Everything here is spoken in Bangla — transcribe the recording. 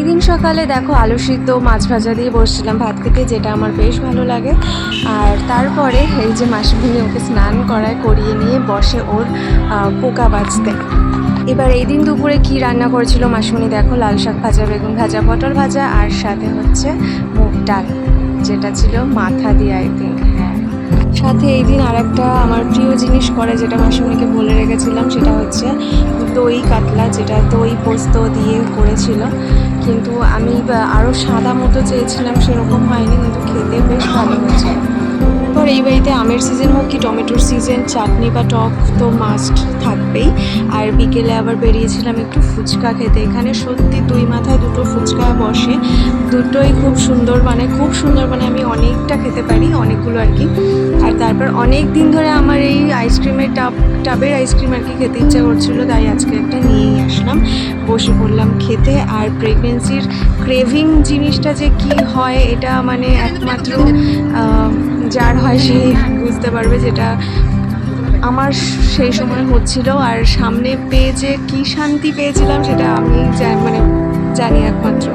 এদিন সকালে দেখো আলু সিদ্ধ মাছ ভাজা দিয়ে বসছিলাম ভাত খেতে, যেটা আমার বেশ ভালো লাগে। আর তারপরে এই যে মাসিমণি ওকে স্নান করিয়ে নিয়ে বসে ওর পোকা বাছতে। এবার এই দিন দুপুরে কি রান্না করেছিল মাসিমণি দেখো, লাল শাক ভাজা, বেগুন ভাজা, পটল ভাজা, আর সাথে হচ্ছে মুগ ডাল, যেটা ছিল মাথা দিয়ে আই থিঙ্ক। হ্যাঁ, সাথে এই দিন আর একটা আমার প্রিয় জিনিস করে, যেটা মাসিমণিকে বলে রেখেছিলাম, সেটা হচ্ছে দই কাতলা, যেটা দই পোস্ত দিয়ে করেছিল। কিন্তু আমি আরও সাদা মতো চেয়েছিলাম, সেরকম হয়নি, কিন্তু খেতে বেশ ভালো হয়েছে। তারপর এই বাড়িতে আমের সিজন হোক কি টমেটোর সিজন, চাটনি বা টক তো মাস্ট থাকবেই। আর বিকেলে আবার বেরিয়েছিলাম একটু ফুচকা খেতে। এখানে সত্যি দুই মাথায় দুটো ফুচকা বসে, দুটোই খুব সুন্দর, খুব সুন্দর, আমি অনেকটা খেতে পারি, অনেকগুলো আর কি। আর তারপর অনেক দিন ধরে আমার এই আইসক্রিমের টাবের আইসক্রিম আর কি খেতে ইচ্ছা করছিল, তাই আজকে একটা নিয়েই আসলাম, বসে পড়লাম খেতে। আর প্রেগনেন্সির ক্রেভিং জিনিসটা যে কি হয়, এটা একমাত্র যার হয় সেই বুঝতে পারবে, যেটা আমার সেই সময় হচ্ছিল। আর সামনে পেয়ে যে কী শান্তি পেয়েছিলাম, সেটা আমি জানি একমাত্র।